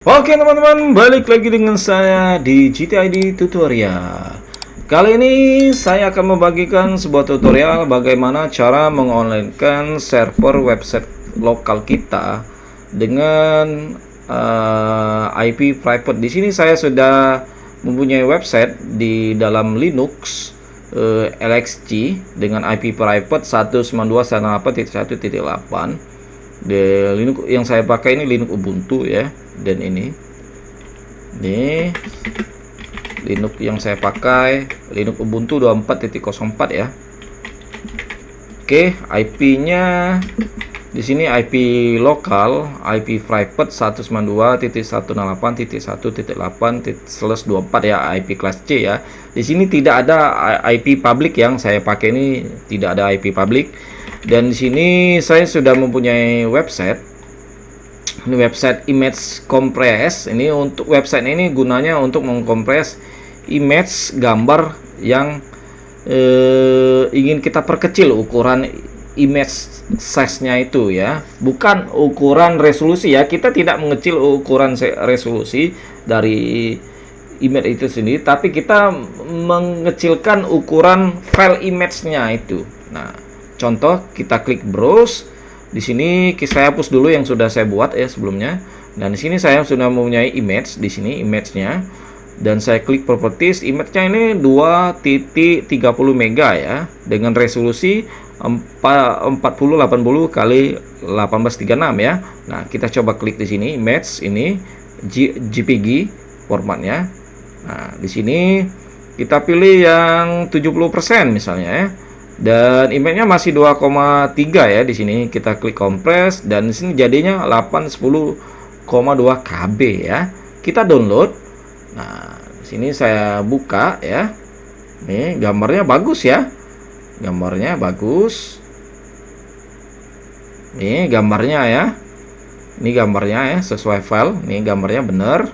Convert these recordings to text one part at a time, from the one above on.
Oke teman-teman, balik lagi dengan saya di GTID Tutorial. Kali ini saya akan membagikan sebuah tutorial bagaimana cara mengonlinekan server website lokal kita dengan IP private. Di sini saya sudah mempunyai website di dalam Linux LXC dengan IP private 192.168.1.8. Linux yang saya pakai ini Linux Ubuntu ya, dan ini Linux yang saya pakai Linux Ubuntu 24.04 ya. Oke, IP-nya di sini IP lokal, IP private 192.168.1.8/24 ya, IP kelas C ya. Di sini tidak ada IP public, yang saya pakai ini tidak ada IP public. Dan di sini saya sudah mempunyai website. Ini website image compress. Ini untuk website ini gunanya untuk mengkompres image gambar yang ingin kita perkecil ukuran image size-nya itu ya. Bukan ukuran resolusi ya. Kita tidak mengecil ukuran resolusi dari image itu sendiri, tapi kita mengecilkan ukuran file image-nya itu. Nah, contoh, kita klik browse. Di sini saya hapus dulu yang sudah saya buat ya sebelumnya. Dan di sini saya sudah mempunyai image, di sini image-nya. Dan saya klik properties, image-nya ini 2.30 mega ya, dengan resolusi 4080 kali 1836 ya. Nah, kita coba klik di sini image ini JPG formatnya. Nah, di sini kita pilih yang 70% misalnya ya. Dan image-nya masih 2,3 ya. Di sini kita klik compress dan di sini jadinya 810,2 KB ya. Kita download. Nah, di sini saya buka ya. Nih, gambarnya bagus ya. Gambarnya bagus. Nih gambarnya ya. Ini gambarnya ya, sesuai file. Nih gambarnya bener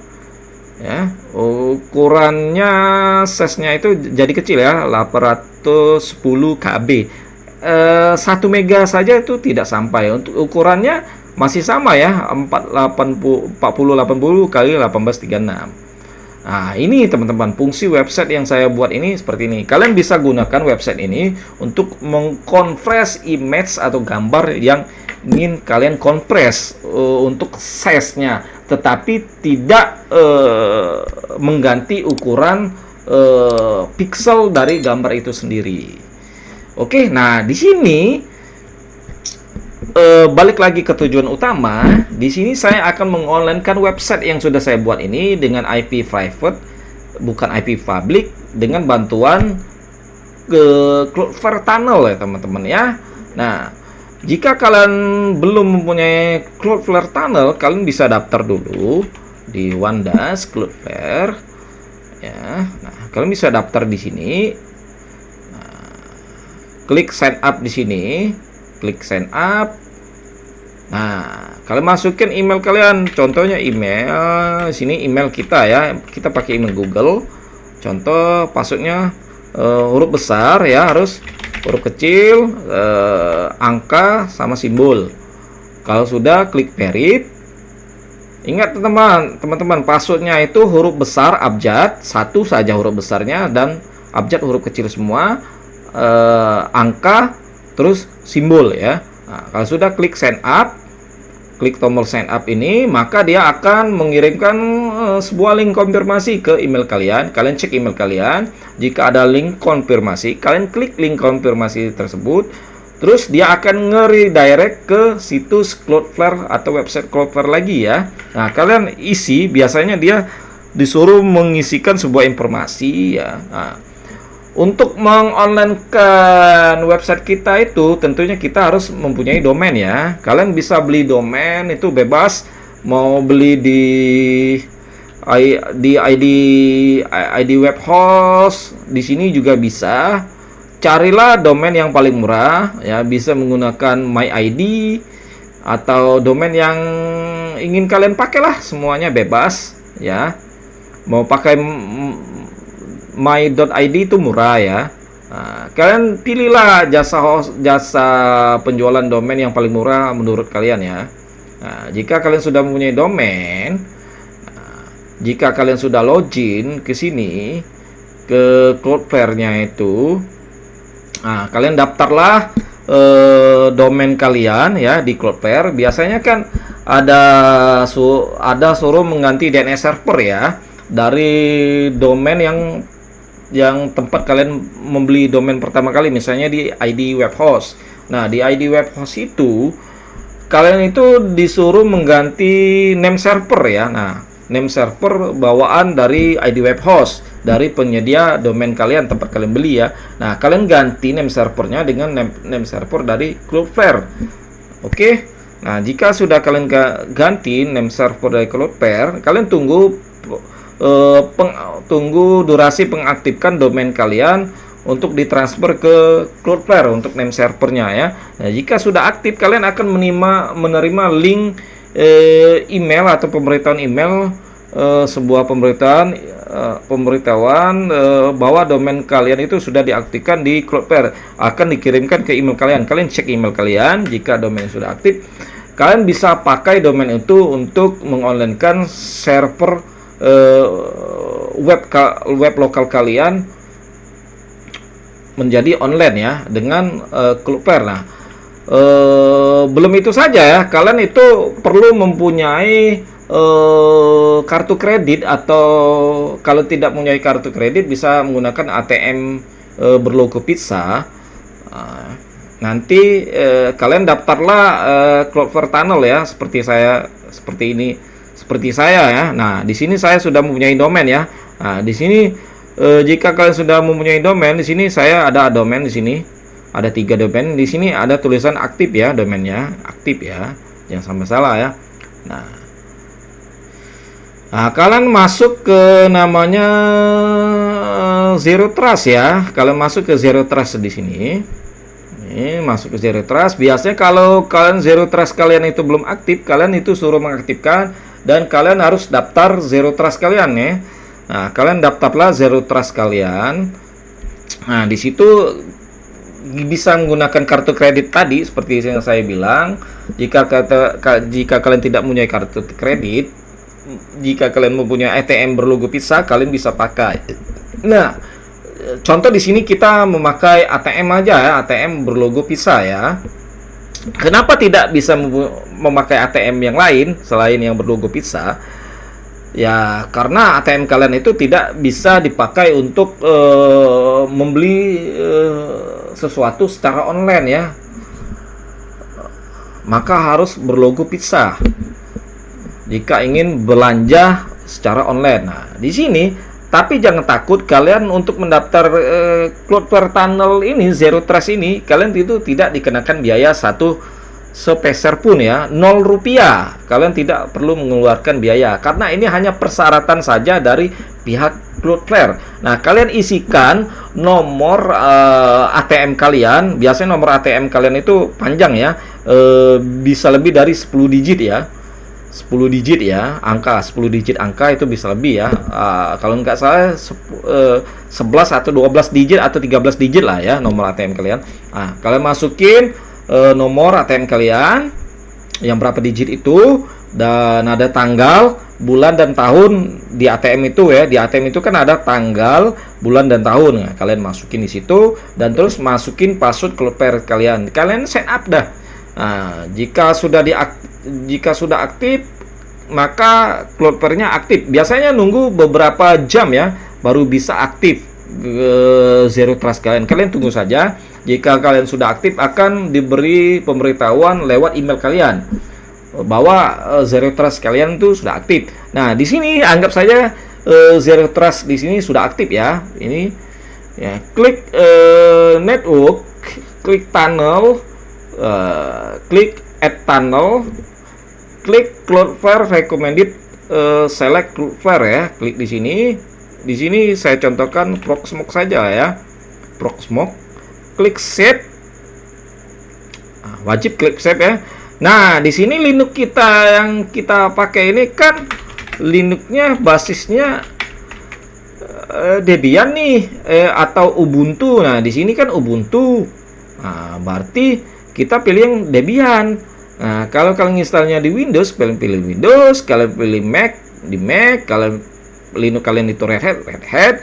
ya. Ukurannya size-nya itu jadi kecil ya, 810 KB. 1 mega saja itu tidak sampai. Untuk ukurannya masih sama ya, 4080 kali 1836. Nah, ini teman-teman fungsi website yang saya buat ini seperti ini. Kalian bisa gunakan website ini untuk mengkonvers image atau gambar yang ingin kalian kompres untuk size-nya, tetapi tidak mengganti ukuran pixel dari gambar itu sendiri. Oke, nah di sini balik lagi ke tujuan utama. Di sini saya akan mengonlinekan website yang sudah saya buat ini dengan IP private, bukan IP public, dengan bantuan Cloudflare Tunnel ya teman-teman ya. Nah, jika kalian belum mempunyai Cloudflare Tunnel, kalian bisa daftar dulu di Wandas Cloudflare ya. Nah, kalian bisa daftar di sini. Nah, klik sign up di sini, klik sign up. Nah, kalian masukin email kalian. Contohnya email sini, email kita ya. Kita pakai email Google. Contoh passwordnya huruf besar ya, harus huruf kecil, angka sama simbol. Kalau sudah, klik verify. Ingat teman-teman, passwordnya itu huruf besar abjad, satu saja huruf besarnya, dan abjad huruf kecil semua, angka, terus simbol ya. Nah, kalau sudah, klik sign up, klik tombol sign up ini, maka dia akan mengirimkan sebuah link konfirmasi ke email kalian. Kalian cek email kalian. Jika ada link konfirmasi, kalian klik link konfirmasi tersebut. Terus dia akan nge-redirect ke situs Cloudflare atau website Cloudflare lagi ya. Nah, kalian isi, biasanya dia disuruh mengisikan sebuah informasi ya. Nah, untuk mengonlinekan website kita itu tentunya kita harus mempunyai domain ya. Kalian bisa beli domain itu bebas, mau beli di ID web host, di sini juga bisa. Carilah domain yang paling murah ya, bisa menggunakan MyID atau domain yang ingin kalian pakai lah, semuanya bebas ya. Mau pakai my.id itu murah ya. Nah, kalian pilihlah jasa penjualan domain yang paling murah menurut kalian ya. Nah, jika kalian sudah mempunyai domain, jika kalian sudah login ke sini ke Cloudflare-nya itu, nah kalian daftarlah domain kalian ya di Cloudflare. Biasanya kan ada suruh mengganti DNS server ya dari domain yang tempat kalian membeli domain pertama kali, misalnya di ID web host. Nah, di ID web host itu kalian itu disuruh mengganti name server ya. Nah, name server bawaan dari ID web host, dari penyedia domain kalian, tempat kalian beli ya. Nah, kalian ganti name servernya dengan name server dari Cloudflare. Oke. Nah, jika sudah kalian ganti name server dari Cloudflare, kalian tunggu durasi pengaktifkan domain kalian untuk ditransfer ke Cloudflare untuk name servernya ya. Nah, jika sudah aktif, kalian akan menerima link email atau pemberitahuan email, sebuah pemberitahuan bahwa domain kalian itu sudah diaktifkan di Cloudflare, akan dikirimkan ke email kalian. Kalian cek email kalian, jika domain sudah aktif, kalian bisa pakai domain itu untuk mengonlinekan server web lokal kalian menjadi online ya dengan Cloudflare. Nah, belum itu saja ya, kalian itu perlu mempunyai kartu kredit, atau kalau tidak mempunyai kartu kredit bisa menggunakan ATM berlogo pizza. Nanti kalian daftarlah Cloudflare Tunnel ya, seperti saya ya. Nah, di sini saya sudah mempunyai domain ya. Nah, di sini jika kalian sudah mempunyai domain, di sini saya ada domain, di sini ada 3 domain. Di sini ada tulisan aktif ya, domainnya aktif ya, jangan sampai salah ya. Nah, kalian masuk ke namanya Zero Trust ya. Kalian masuk ke Zero Trust di sini. Ini masuk ke Zero Trust. Biasanya kalau kalian Zero Trust kalian itu belum aktif, kalian itu suruh mengaktifkan, dan kalian harus daftar Zero Trust kalian ya. Nah, kalian daftarlah Zero Trust kalian. Nah, di situ bisa menggunakan kartu kredit tadi seperti yang saya bilang. Jika kalian tidak mempunyai kartu kredit, jika kalian mempunyai ATM berlogo pizza, kalian bisa pakai. Nah, contoh di sini kita memakai ATM aja ya, ATM berlogo pizza ya. Kenapa tidak bisa memakai ATM yang lain selain yang berlogo pizza? Ya, karena ATM kalian itu tidak bisa dipakai untuk membeli sesuatu secara online ya. Maka harus berlogo pizza jika ingin belanja secara online. Nah, di sini tapi jangan takut, kalian untuk mendaftar Cloudflare Tunnel ini, Zero Trust ini, kalian itu tidak dikenakan biaya satu sepeser pun ya, 0 rupiah. Kalian tidak perlu mengeluarkan biaya, karena ini hanya persyaratan saja dari pihak Cloudflare. Nah, kalian isikan nomor ATM kalian. Biasanya nomor ATM kalian itu panjang ya, bisa lebih dari 10 digit ya. 10 digit ya, angka 10 digit angka itu bisa lebih ya. Kalau nggak salah 11 atau 12 digit atau 13 digit lah ya nomor ATM kalian. Nah, kalian masukin nomor ATM kalian yang berapa digit itu, dan ada tanggal, bulan, dan tahun di ATM itu ya. Di ATM itu kan ada tanggal, bulan, dan tahun. Nah, kalian masukin di situ, dan terus masukin password Cloudflare kalian. Kalian set up dah. Nah, jika sudah aktif, maka Cloudflare-nya aktif. Biasanya nunggu beberapa jam ya baru bisa aktif Zero Trust kalian. Kalian tunggu saja. Jika kalian sudah aktif, akan diberi pemberitahuan lewat email kalian bahwa Zero Trust kalian itu sudah aktif. Nah, di sini anggap saja Zero Trust di sini sudah aktif ya. Ini ya, klik network, klik tunnel, klik add tunnel, klik Cloudflare recommended, select Cloudflare ya. Klik di sini. Di sini saya contohkan Proxmox saja ya. Proxmox. Klik save. Wajib klik save ya. Nah, di sini Linux kita yang kita pakai ini kan Linuxnya basisnya Debian nih, atau Ubuntu. Nah, di sini kan Ubuntu. Nah, berarti kita pilih yang Debian. Nah, kalau kalian installnya di Windows, kalian pilih Windows. Kalian pilih Mac, di Mac. Kalian Linux kalian itu Red Hat,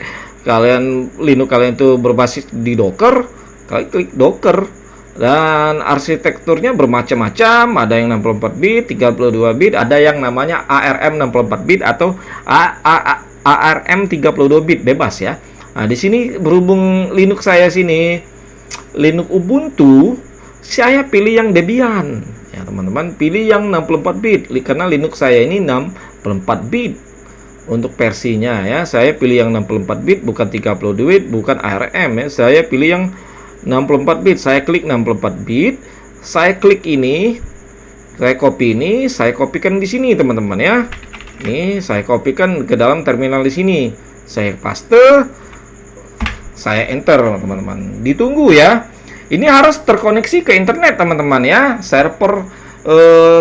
Linux kalian itu berbasis di Docker, kalian klik Docker. Dan arsitekturnya bermacam-macam, ada yang 64 bit, 32 bit, ada yang namanya ARM 64 bit atau ARM 32 bit, bebas ya. Nah, di sini berhubung Linux saya sini Linux Ubuntu, saya pilih yang Debian. Ya, teman-teman, pilih yang 64 bit karena Linux saya ini 64 bit. Untuk versinya ya, saya pilih yang 64 bit, bukan 32 bit, bukan ARM ya. Saya pilih yang 64 bit. Saya klik 64 bit. Saya klik ini. Saya copy ini, saya kopikan di sini, teman-teman ya. Ini saya kopikan ke dalam terminal di sini. Saya paste. Saya enter, teman-teman. Ditunggu ya. Ini harus terkoneksi ke internet, teman-teman ya. Server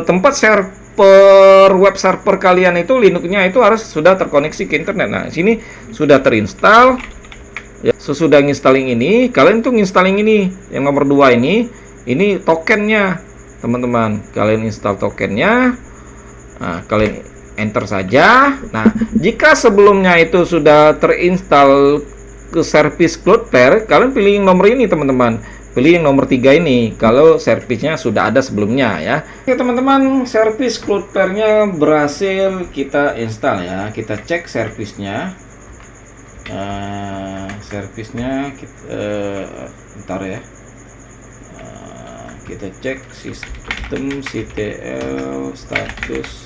tempat server web server kalian itu Linux-nya itu harus sudah terkoneksi ke internet. Nah, sini sudah terinstall. Ya, sesudah installing ini, kalian tuh installing ini yang nomor 2 ini tokennya, teman-teman. Kalian install tokennya. Nah, kalian enter saja. Nah, jika sebelumnya itu sudah terinstall ke service Cloudflare, kalian pilih yang nomor ini, teman-teman. Pilih yang nomor 3 ini kalau servisnya sudah ada sebelumnya ya. Oke, teman-teman, service Cloudflare-nya berhasil kita install ya. Kita cek servisnya. Servisnya kita bentar ya. Kita cek sistem CTL status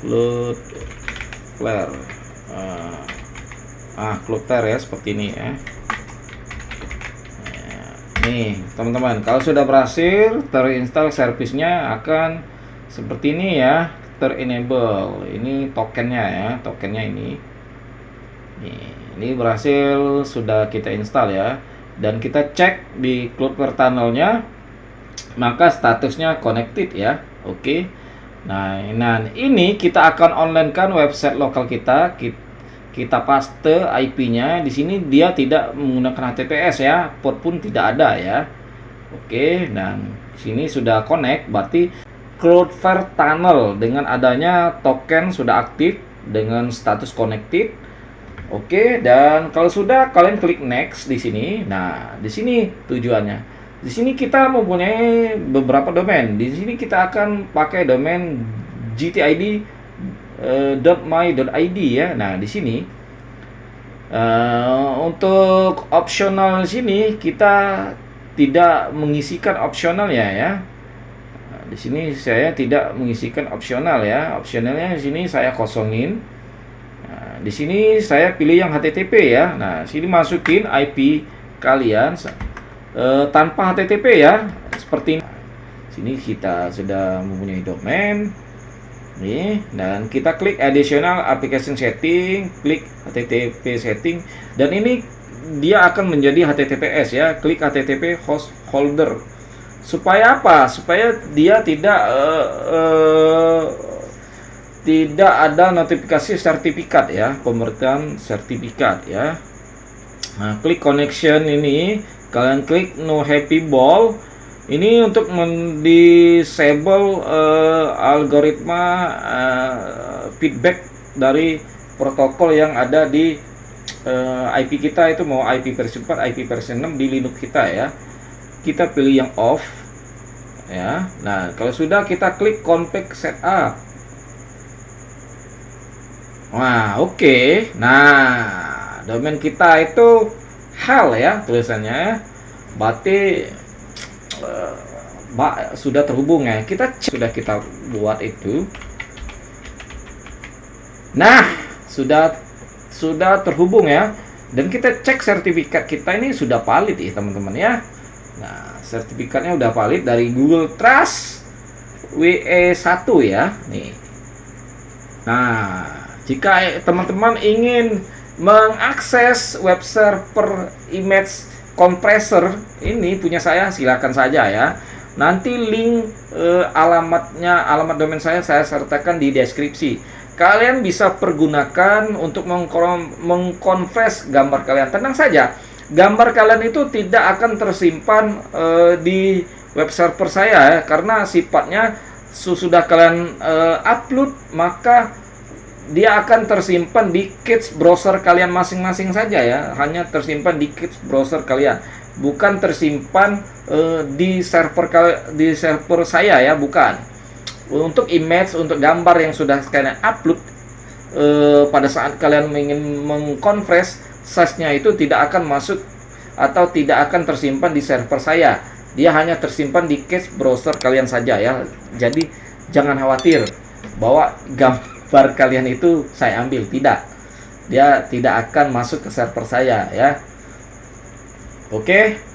Cloudflare. Cloudflare ya, seperti ini ya. Nih, teman-teman, kalau sudah berhasil terinstall servisnya akan seperti ini ya, terenable. Ini tokennya ya, tokennya ini. Ini berhasil sudah kita install ya, dan kita cek di Cloudflare tunnelnya, maka statusnya connected ya. Oke. Nah, ini kita akan online kan website lokal kita. Kita paste IP-nya di sini, dia tidak menggunakan HTTPS ya, port pun tidak ada ya. Oke, dan sini sudah connect, berarti Cloudflare tunnel dengan adanya token sudah aktif dengan status connected. Oke, dan kalau sudah, kalian klik next di sini. Nah, di sini tujuannya. Di sini kita mempunyai beberapa domain. Di sini kita akan pakai domain gtid.my.id ya. Nah, di sini untuk opsional di sini kita tidak mengisikan opsionalnya ya. Nah, di sini saya tidak mengisikan opsional ya. Opsionalnya di sini saya kosongin. Di sini saya pilih yang HTTP ya. Nah, sini masukin IP kalian tanpa HTTP ya, seperti ini. Sini kita sudah mempunyai domain. Nih, dan kita klik additional application setting, klik HTTP setting, dan ini dia akan menjadi HTTPS ya. Klik HTTP host holder. Supaya apa? Supaya dia tidak ada notifikasi sertifikat ya, pemberian sertifikat ya. Nah, klik connection ini, kalian klik no happy ball. Ini untuk mendisable algoritma feedback dari protokol yang ada di IP kita, itu mau IP versi 4, IP versi 6 di Linux kita ya. Kita pilih yang off ya. Nah, kalau sudah, kita klik config setup. Nah, oke. Nah, domain kita itu hal ya tulisannya. Berarti sudah terhubung ya. Kita cek, sudah kita buat itu. Nah, sudah terhubung ya. Dan kita cek sertifikat kita ini sudah valid ya, teman-teman ya. Nah, sertifikatnya udah valid dari Google Trust WE1 ya. Nih. Nah, jika teman-teman ingin mengakses web server image compressor ini punya saya, silakan saja ya. Nanti link alamat domain saya sertakan di deskripsi. Kalian bisa pergunakan untuk mengkonvers gambar kalian. Tenang saja, gambar kalian itu tidak akan tersimpan di web server saya ya, karena sifatnya sudah kalian upload, maka dia akan tersimpan di cache browser kalian masing-masing saja ya, hanya tersimpan di cache browser kalian, bukan tersimpan di server saya ya, bukan. Untuk image, untuk gambar yang sudah kalian upload, pada saat kalian ingin mengkonvers, size-nya itu tidak akan masuk atau tidak akan tersimpan di server saya. Dia hanya tersimpan di cache browser kalian saja ya. Jadi jangan khawatir bahwa gambar kalian itu saya ambil, tidak. Dia tidak akan masuk ke server saya ya. Oke.